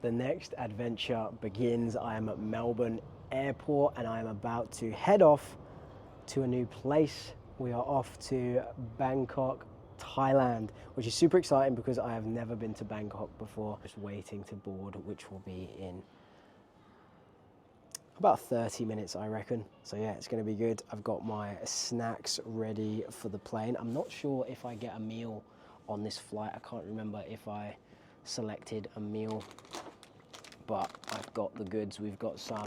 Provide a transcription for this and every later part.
The next adventure begins. I am at Melbourne Airport and I am about to head off to a new place. We are off to Bangkok, Thailand, which is super exciting because I have never been to Bangkok before. Just waiting to board, which will be in about 30 minutes, I reckon. So yeah, it's gonna be good. I've got my snacks ready for the plane. I'm not sure if I get a meal on this flight. I can't remember if I selected a meal, but I've got the goods. We've got some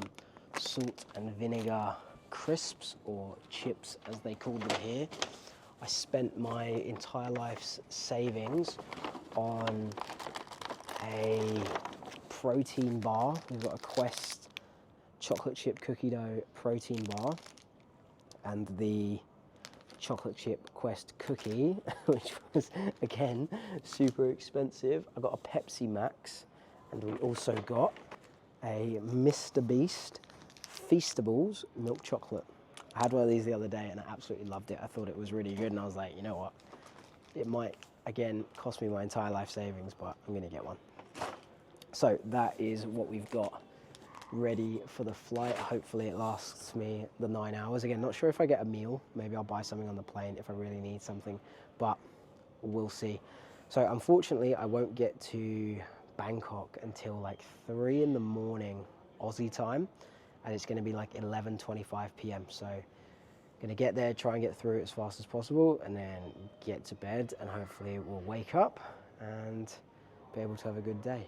salt and vinegar crisps, or chips as they call them here. I spent my entire life's savings on a protein bar. We've got a Quest chocolate chip cookie dough protein bar and the chocolate chip Quest cookie, which was again super expensive. I got a Pepsi Max, and we also got a Mr. Beast Feastables milk chocolate. I had one of these the other day and I absolutely loved it. I thought it was really good and I was like, you know what? It might, again, cost me my entire life savings, but I'm gonna get one. So that is what we've got ready for the flight. Hopefully it lasts me the 9 hours. Again, not sure if I get a meal. Maybe I'll buy something on the plane if I really need something, but we'll see. So unfortunately, I won't get to Bangkok until like 3 in the morning Aussie time, and it's gonna be like 11:25 p.m. So gonna get there, try and get through it as fast as possible, and then get to bed, and hopefully we'll wake up and be able to have a good day.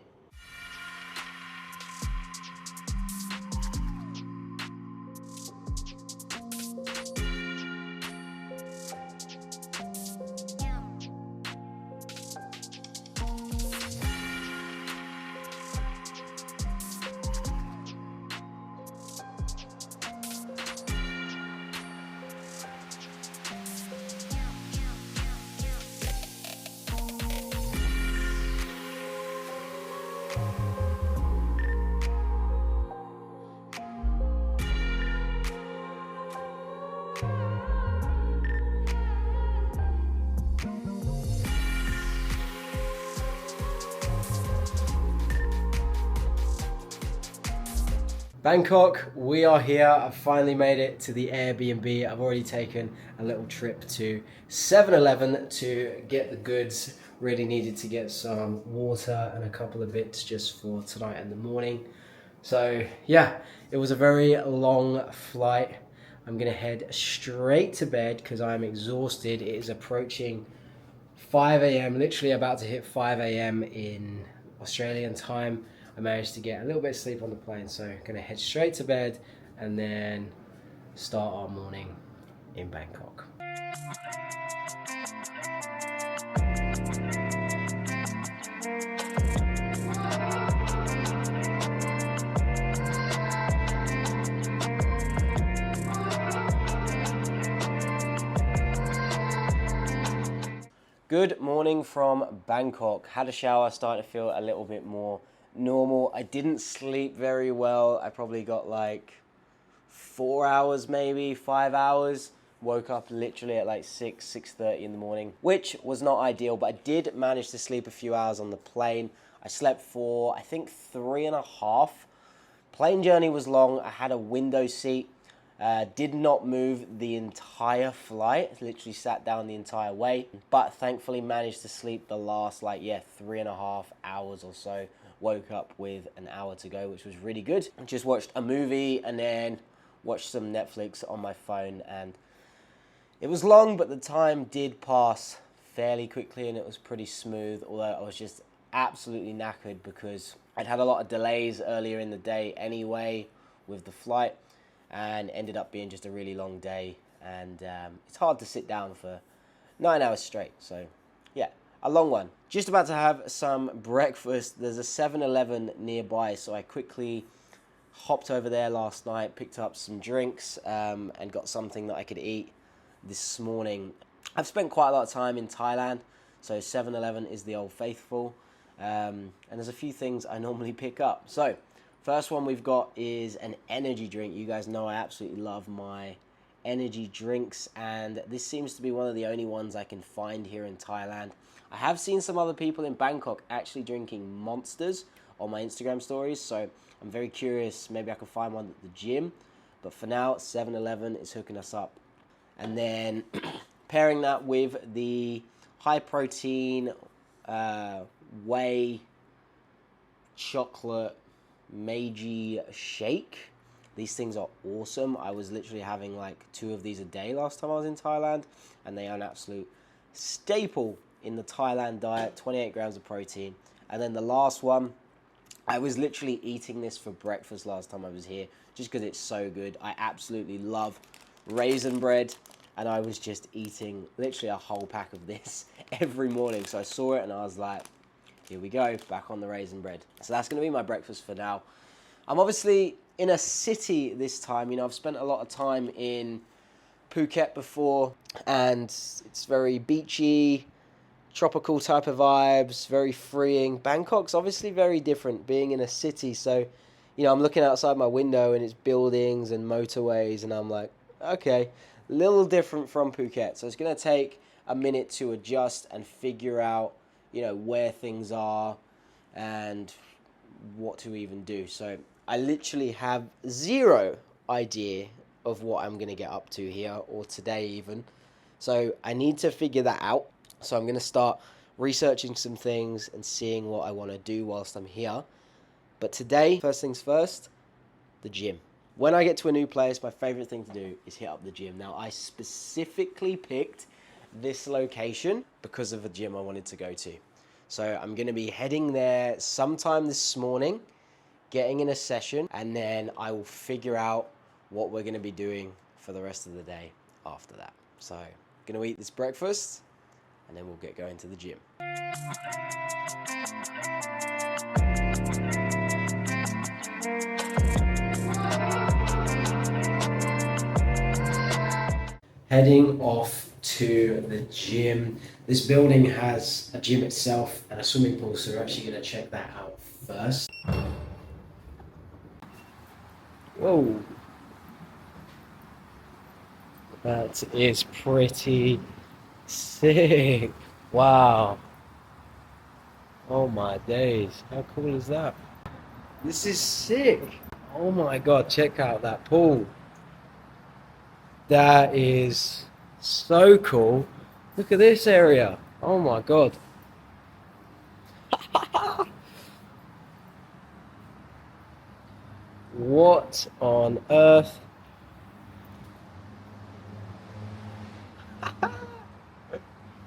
Bangkok, we are here. I've finally made it to the Airbnb. I've already taken a little trip to 7-Eleven to get the goods. Really needed to get some water and a couple of bits just for tonight and the morning. So yeah, it was a very long flight. I'm gonna head straight to bed because I'm exhausted. It is approaching 5 a.m, literally about to hit 5 a.m. in Australian time. I managed to get a little bit of sleep on the plane, so I'm gonna head straight to bed and then start our morning in Bangkok. Good morning from Bangkok. Had a shower, starting to feel a little bit more normal. I didn't sleep very well. I probably got like 4 hours, maybe 5 hours. Woke up literally at like 6:30 in the morning, which was not ideal, but I did manage to sleep a few hours on the plane. I slept for, I think, 3.5. Plane journey was long. I had a window seat. Did not move the entire flight, literally sat down the entire way, but thankfully managed to sleep the last 3.5 hours or so. Woke up with an hour to go, which was really good. Just watched a movie and then watched some Netflix on my phone, and it was long, but the time did pass fairly quickly and it was pretty smooth, although I was just absolutely knackered because I'd had a lot of delays earlier in the day anyway with the flight, and ended up being just a really long day, and it's hard to sit down for 9 hours straight. So yeah, a long one. Just about to have some breakfast. There's a 7-Eleven nearby, so I quickly hopped over there last night, picked up some drinks, and got something that I could eat this morning. I've spent quite a lot of time in Thailand, so 7-Eleven is the old faithful, and there's a few things I normally pick up. So first one we've got is an energy drink. You guys know I absolutely love my energy drinks, and this seems to be one of the only ones I can find here in Thailand. I have seen some other people in Bangkok actually drinking Monsters on my Instagram stories. So I'm very curious, maybe I can find one at the gym. But for now, 7-Eleven is hooking us up. And then pairing that with the high protein whey chocolate Meiji shake. These things are awesome. I was literally having like 2 of these a day last time I was in Thailand, and they are an absolute staple in the Thailand diet. 28 grams of protein. And then the last one, I was literally eating this for breakfast last time I was here, just because it's so good. I absolutely love raisin bread, and I was just eating literally a whole pack of this every morning. So I saw it and I was like, here we go, back on the raisin bread. So that's going to be my breakfast for now. I'm obviously in a city this time. You know, I've spent a lot of time in Phuket before, and it's very beachy, tropical type of vibes, very freeing. Bangkok's obviously very different, being in a city. So, you know, I'm looking outside my window and it's buildings and motorways, and I'm like, okay, a little different from Phuket. So it's going to take a minute to adjust and figure out, you know, where things are and what to even do. So I literally have zero idea of what I'm going to get up to here, or today even. So I need to figure that out. So I'm going to start researching some things and seeing what I want to do whilst I'm here. But today, first things first, the gym. When I get to a new place, my favorite thing to do is hit up the gym. Now, I specifically picked this location because of a gym I wanted to go to. So I'm going to be heading there sometime this morning, getting in a session, and then I will figure out what we're going to be doing for the rest of the day after that. So I'm going to eat this breakfast, and then we'll get going to the gym. Heading off to the gym. This building has a gym itself and a swimming pool, so we're actually going to check that out first. Whoa. That is pretty sick. Wow. Oh my days. How cool is that? This is sick. Oh my god, check out that pool. That is so cool. Look at this area. Oh my god. What on earth?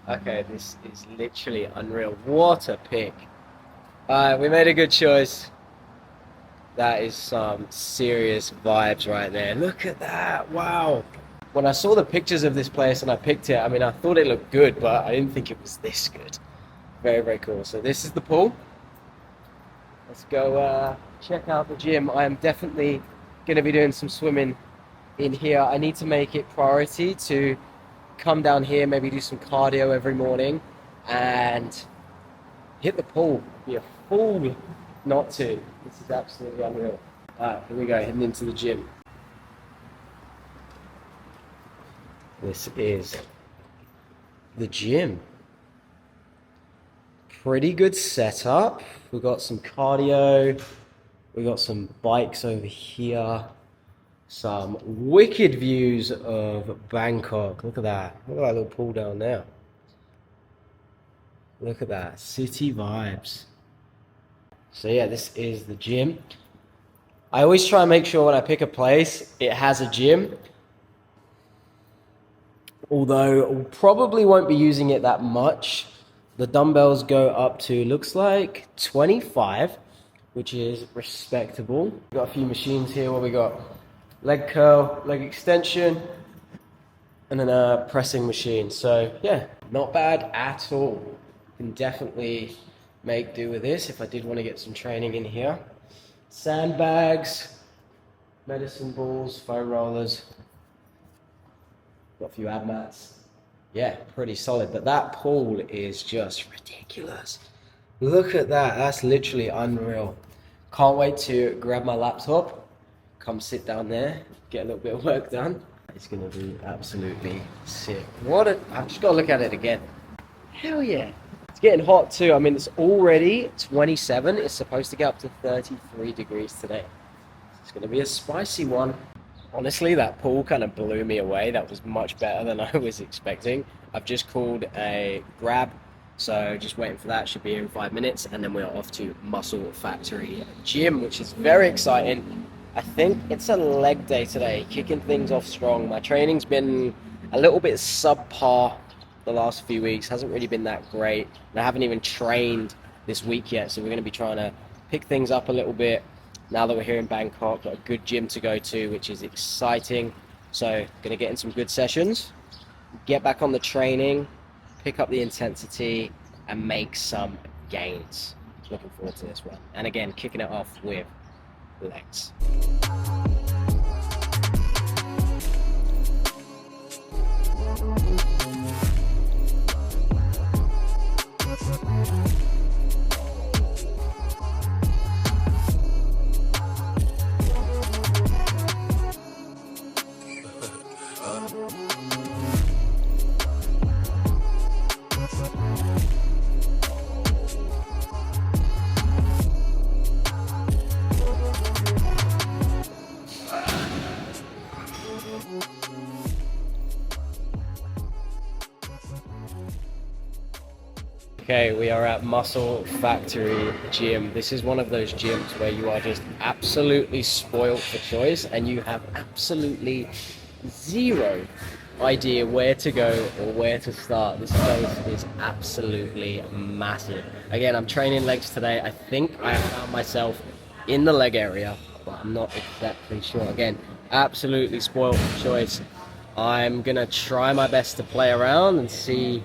Okay, this is literally unreal. What a pick. We made a good choice. That is some serious vibes right there. Look at that. Wow. When I saw the pictures of this place and I picked it, I mean, I thought it looked good, but I didn't think it was this good. Very, very cool. So this is the pool. Let's go check out the gym. I am definitely going to be doing some swimming in here. I need to make it priority to come down here, maybe do some cardio every morning and hit the pool. Be a fool not to. This is absolutely unreal. Alright, here we go, heading into the gym. This is the gym. Pretty good setup. We've got some cardio. We've got some bikes over here. Some wicked views of Bangkok. Look at that. Look at that little pool down there. Look at that. City vibes. So yeah, this is the gym. I always try and make sure when I pick a place, it has a gym. Although probably won't be using it that much. The dumbbells go up to, looks like 25, which is respectable. We've got a few machines here. What we got? Leg curl, leg extension, and then a pressing machine. So yeah, not bad at all. Can definitely make do with this if I did want to get some training in here. Sandbags, medicine balls, foam rollers. Got a few ab mats. Yeah, pretty solid. But that pool is just ridiculous. Look at that. That's literally unreal. Can't wait to grab my laptop, come sit down there, get a little bit of work done. It's going to be absolutely sick. I've just got to look at it again. Hell yeah. Let's Getting hot too. I mean, it's already 27. It's supposed to get up to 33 degrees today. It's going to be a spicy one. Honestly, that pool kind of blew me away. That was much better than I was expecting. I've just called a grab, so just waiting for that. Should be here in 5 minutes, and then we're off to Muscle Factory Gym, which is very exciting. I think it's a leg day today, kicking things off strong. My training's been a little bit subpar the last few weeks. Hasn't really been that great, and I haven't even trained this week yet, so we're going to be trying to pick things up a little bit. Now that we're here in Bangkok, got a good gym to go to, which is exciting. So, gonna get in some good sessions, get back on the training, pick up the intensity, and make some gains. Looking forward to this one. And again, kicking it off with legs. Okay, we are at Muscle Factory Gym. This is one of those gyms where you are just absolutely spoiled for choice and you have absolutely zero idea where to go or where to start. This place is absolutely massive. Again, I'm training legs today. I think I have found myself in the leg area, but I'm not exactly sure. Again, absolutely spoiled for choice. I'm gonna try my best to play around and see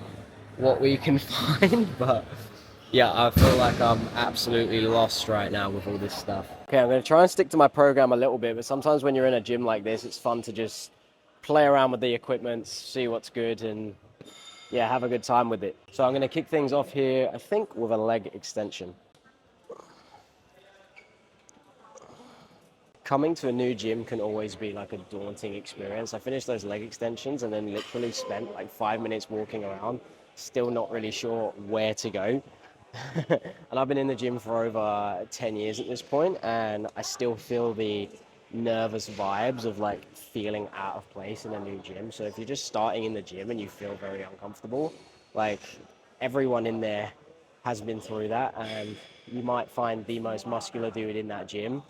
what we can find, but yeah, I feel like I'm absolutely lost right now with all this stuff. Okay, I'm going to try and stick to my program a little bit, but sometimes when you're in a gym like this, it's fun to just play around with the equipment, see what's good, and yeah, have a good time with it. So I'm going to kick things off here, I think, with a leg extension. Coming to a new gym can always be like a daunting experience. I finished those leg extensions and then literally spent like 5 minutes walking around, still not really sure where to go. And I've been in the gym for over 10 years at this point, and I still feel the nervous vibes of like feeling out of place in a new gym. So if you're just starting in the gym and you feel very uncomfortable, like everyone in there has been through that, and you might find the most muscular dude in that gym,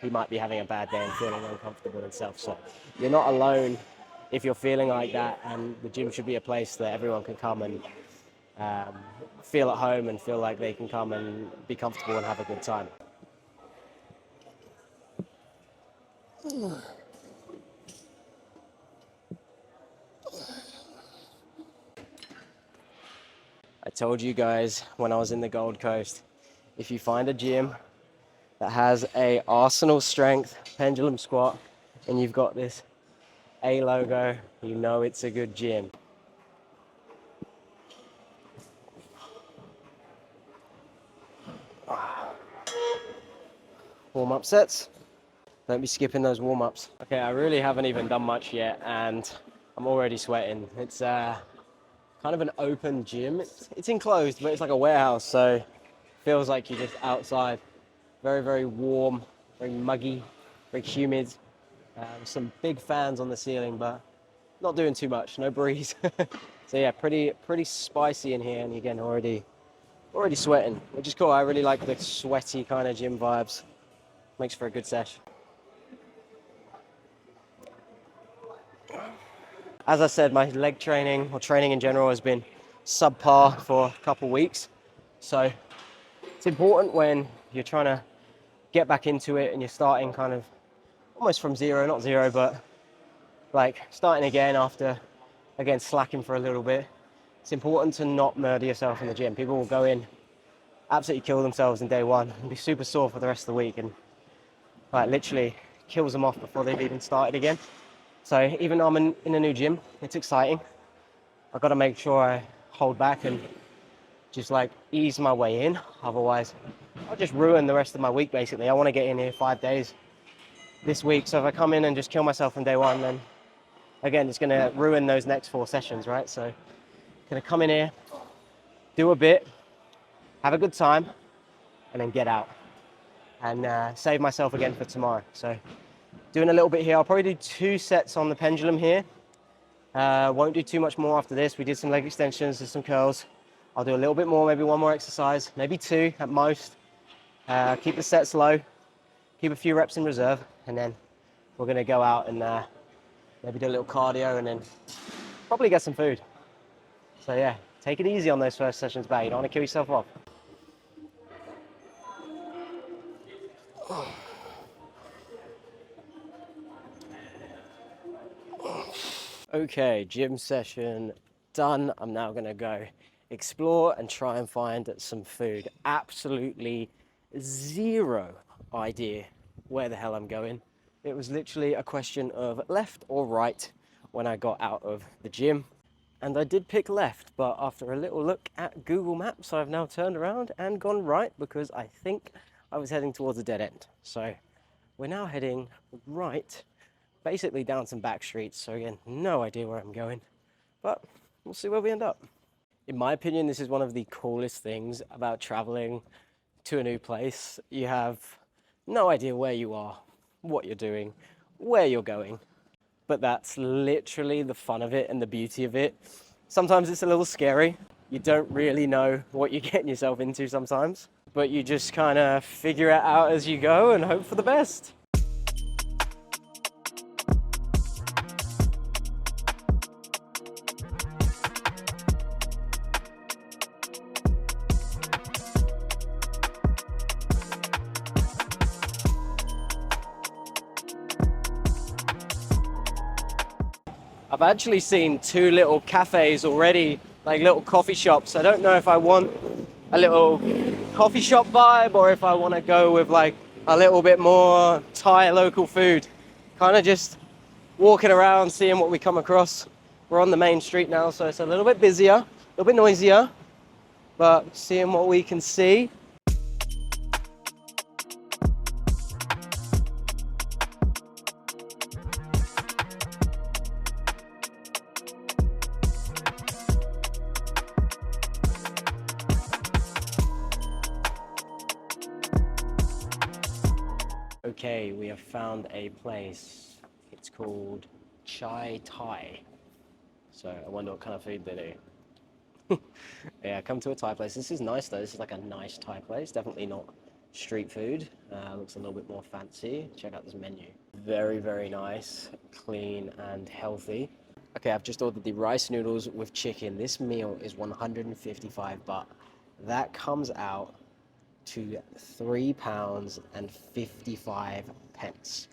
he might be having a bad day and feeling uncomfortable himself. So you're not alone if you're feeling like that, and the gym should be a place that everyone can come and feel at home and feel like they can come and be comfortable and have a good time. I told you guys when I was in the Gold Coast, if you find a gym that has a Arsenal strength pendulum squat and you've got this A logo, you know it's a good gym. Warm-up sets. Don't be skipping those warm-ups. Okay, I really haven't even done much yet and I'm already sweating. It's kind of an open gym. It's enclosed, but it's like a warehouse, so it feels like you're just outside. Very, very warm, very muggy, very humid. Some big fans on the ceiling, but not doing too much, no breeze. So yeah, pretty spicy in here, and again, already sweating, which is cool. I really like the sweaty kind of gym vibes. Makes for a good session. As I said, my leg training, or training in general, has been subpar for a couple weeks. So it's important when you're trying to get back into it and you're starting kind of almost from zero, not zero, but like starting again after, again, slacking for a little bit. It's important to not murder yourself in the gym. People will go in, absolutely kill themselves in day one and be super sore for the rest of the week, and like literally kills them off before they've even started again. So even though I'm in a new gym, it's exciting. I've got to make sure I hold back and just like ease my way in. Otherwise, I'll just ruin the rest of my week basically. I want to get in here 5 days this week. So if I come in and just kill myself on day one, then again, it's going to ruin those next 4 sessions, right? So going to come in here, do a bit, have a good time, and then get out and save myself again for tomorrow. So doing a little bit here. I'll probably do 2 sets on the pendulum here. Won't do too much more after this. We did some leg extensions and some curls. I'll do a little bit more, maybe 1 more exercise, maybe 2 at most. Keep the sets low, keep a few reps in reserve, and then we're gonna go out and maybe do a little cardio and then probably get some food. So yeah, take it easy on those first sessions back. You don't want to kill yourself off. Okay, gym session done. I'm now gonna go explore and try and find some food. Absolutely zero idea where the hell I'm going. It was literally a question of left or right when I got out of the gym. And I did pick left, but after a little look at Google Maps, I've now turned around and gone right because I think I was heading towards a dead end. So we're now heading right, basically down some back streets. So again, no idea where I'm going, but we'll see where we end up. In my opinion, this is one of the coolest things about traveling to a new place. You have no idea where you are, what you're doing, where you're going. But that's literally the fun of it and the beauty of it. Sometimes it's a little scary. You don't really know what you're getting yourself into sometimes, but you just kind of figure it out as you go and hope for the best. I've actually seen 2 little cafes already, like little coffee shops. I don't know if I want a little coffee shop vibe or if I want to go with like a little bit more Thai local food. Kind of just walking around, seeing what we come across. We're on the main street now, so it's a little bit busier, a little bit noisier, but seeing what we can see. Okay, we have found a place. It's called Chai Thai. So I wonder what kind of food they do. Yeah, come to a Thai place. This is nice though. This is like a nice Thai place. Definitely not street food. Looks a little bit more fancy. Check out this menu. Very, very nice, clean and healthy. Okay, I've just ordered the rice noodles with chicken. This meal is 155 baht. That comes out to £3.55.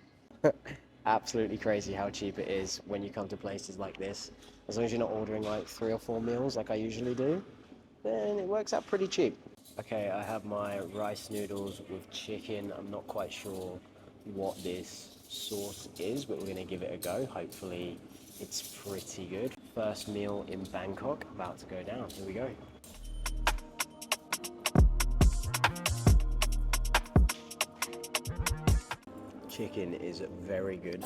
Absolutely crazy how cheap it is when you come to places like this. As long as you're not ordering like 3 or 4 meals like I usually do, then it works out pretty cheap. Okay, I have my rice noodles with chicken. I'm not quite sure what this sauce is, but we're gonna give it a go. Hopefully it's pretty good. First meal in Bangkok about to go down. Here we go. Chicken is very good.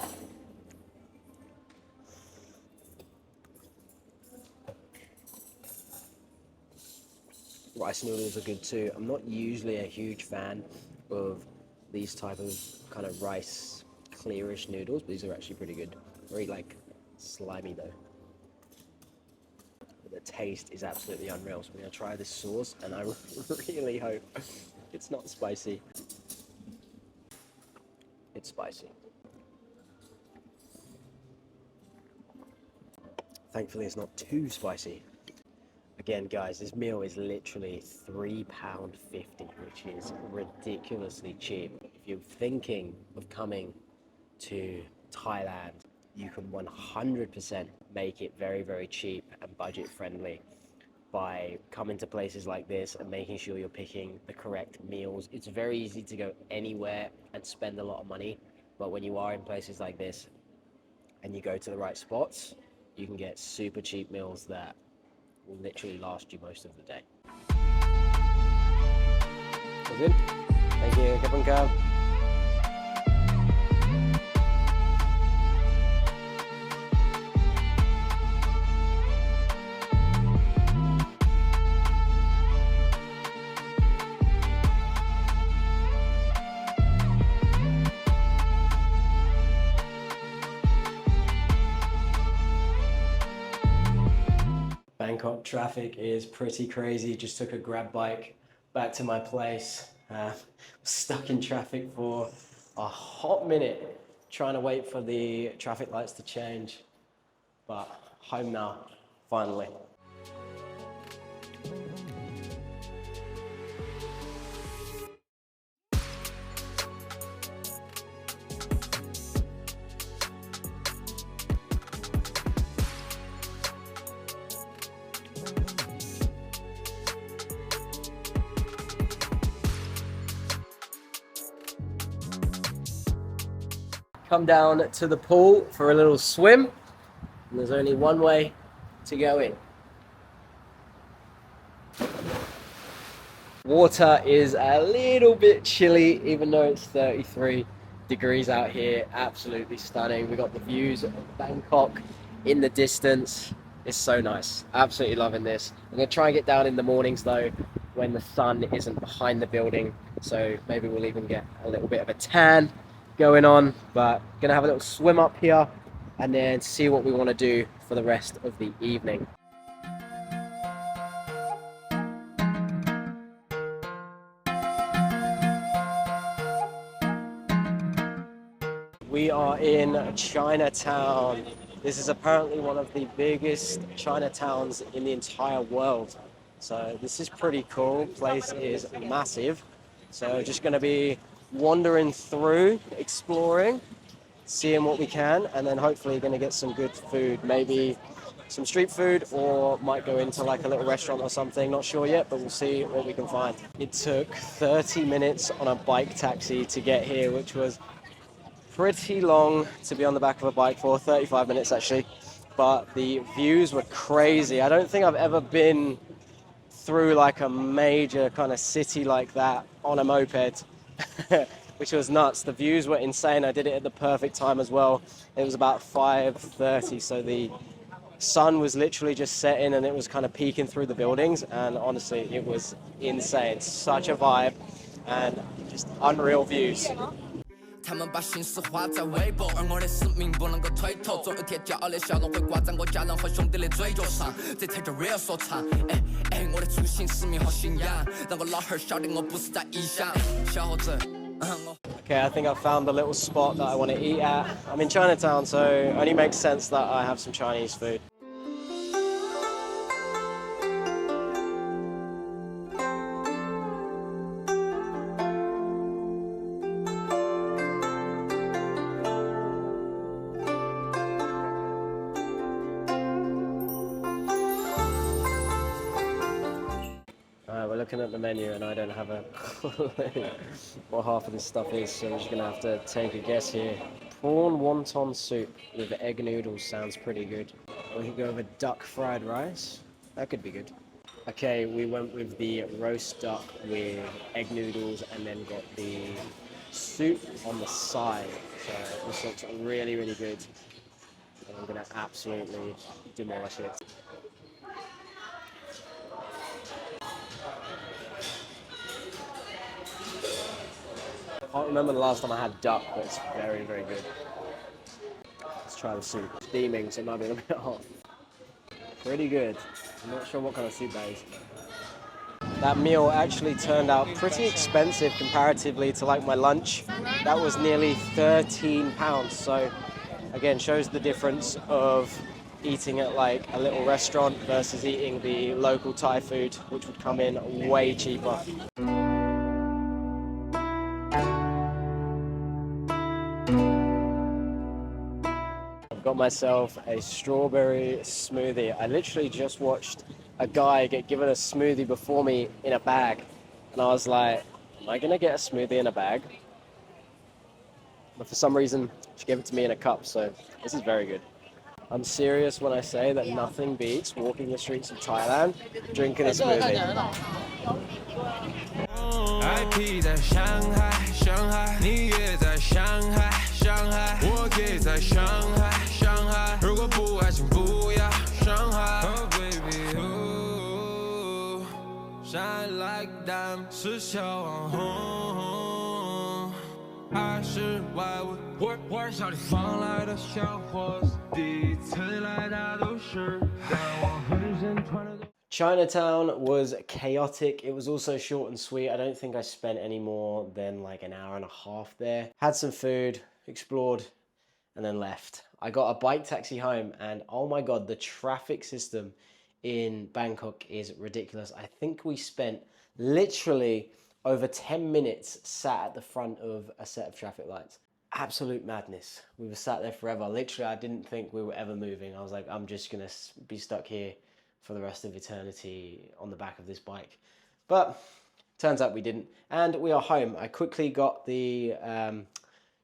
Rice noodles are good too. I'm not usually a huge fan of these type of kind of rice clearish noodles, but these are actually pretty good. Very like slimy though. But the taste is absolutely unreal. So we're gonna try this sauce and I really hope it's not spicy. It's spicy. Thankfully, it's not too spicy. Again, guys, this meal is literally £3.50, which is ridiculously cheap. If you're thinking of coming to Thailand, you can 100% make it very, very cheap and budget friendly by coming to places like this and making sure you're picking the correct meals. It's very easy to go anywhere and spend a lot of money, but when you are in places like this and you go to the right spots, you can get super cheap meals that will literally last you most of the day. All good? Thank you. Kapun Kap. Bangkok traffic is pretty crazy. Just took a grab bike back to my place. Stuck in traffic for a hot minute trying to wait for the traffic lights to change. But home now, finally. Come down to the pool for a little swim, and there's only one way to go in. Water is a little bit chilly, even though it's 33 degrees out here. Absolutely stunning. We got the views of Bangkok in the distance. It's so nice. Absolutely loving this. I'm gonna try and get down in the mornings though, when the sun isn't behind the building. So maybe we'll even get a little bit of a tan going on, but gonna have a little swim up here and then see what we want to do for the rest of the evening. We are in Chinatown. This is apparently one of the biggest Chinatowns in the entire world. So this is pretty cool. Place is massive. So just gonna be wandering through, exploring, seeing what we can, and then hopefully going to get some good food, maybe some street food, or might go into like a little restaurant or something, not sure yet, but we'll see what we can find. It took 30 minutes on a bike taxi to get here, which was pretty long to be on the back of a bike for, 35 minutes actually, but the views were crazy. I don't think I've ever been through like a major kind of city like that on a moped. Which was nuts. The views were insane. I did it at the perfect time as well. It was about 5:30, so the sun was literally just setting and it was kind of peeking through the buildings, and honestly it was insane. Such a vibe and just unreal views. 他们把心思画在微博，而我的使命不能够推脱。总有一天骄傲的笑容会挂在我家人和兄弟的嘴角上，这才叫 real 说唱。我的初心、使命和信仰，让我老汉儿晓得我不是在异乡。小伙子。Okay, I think I've found the little spot that I want to eat at. I'm in Chinatown, so it only makes sense that I have some Chinese food. We're looking at the menu and I don't have a clue what half of this stuff is, so I'm just gonna have to take a guess here. Prawn wonton soup with egg noodles sounds pretty good. We could go with duck fried rice. That could be good. Okay, we went with the roast duck with egg noodles and then got the soup on the side. So this looks really, really good. And I'm gonna absolutely demolish it. I can't remember the last time I had duck, but it's very, very good. Let's try the soup. Steaming, so it might be a little bit hot. Pretty good. I'm not sure what kind of soup that is. That meal actually turned out pretty expensive comparatively to like my lunch. That was nearly £13. So again, shows the difference of eating at like a little restaurant versus eating the local Thai food, which would come in way cheaper. Got myself a strawberry smoothie. I literally just watched a guy get given a smoothie before me in a bag, and I was like, am I gonna get a smoothie in a bag? But for some reason she gave it to me in a cup, so this is very good. I'm serious when I say that nothing beats walking the streets of Thailand drinking a smoothie. IP 在上海，上海，你也在上海，上海，我也在上海，上海。如果不爱，请不要伤害。Oh baby, ooh, shine like diamond，是小网红。还是外文，我是小李放来的小伙子，第一次来大都市，但我浑身穿的都。 Chinatown was chaotic. It was also short and sweet. I don't think I spent any more than like an hour and a half there. Had some food, explored, and then left. I got a bike taxi home, and oh my god, the traffic system in Bangkok is ridiculous. I think we spent literally over 10 minutes sat at the front of a set of traffic lights. Absolute madness. We were sat there forever. Literally, I didn't think we were ever moving. I was like, I'm just gonna be stuck here for the rest of eternity on the back of this bike. But turns out we didn't. And we are home. I quickly got the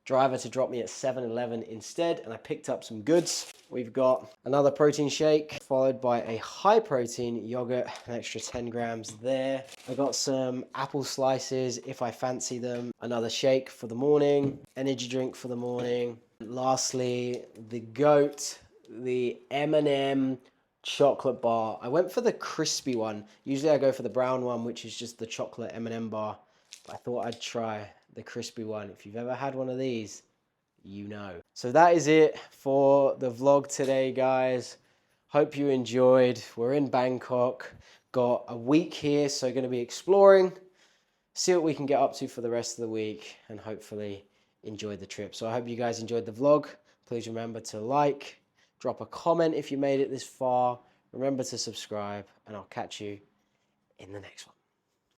driver to drop me at 7-Eleven instead, and I picked up some goods. We've got another protein shake, followed by a high protein yogurt, an extra 10 grams there. I got some apple slices if I fancy them, another shake for the morning, energy drink for the morning. Lastly, the goat, the M&M chocolate bar. I went for the crispy one. Usually I go for the brown one, which is just the chocolate M&M bar. But I thought I'd try the crispy one. If you've ever had one of these, you know. So that is it for the vlog today, guys. Hope you enjoyed. We're in Bangkok. Got a week here, so going to be exploring. See what we can get up to for the rest of the week, and hopefully enjoy the trip. So I hope you guys enjoyed the vlog. Please remember to like, drop a comment if you made it this far. Remember to subscribe, and I'll catch you in the next one.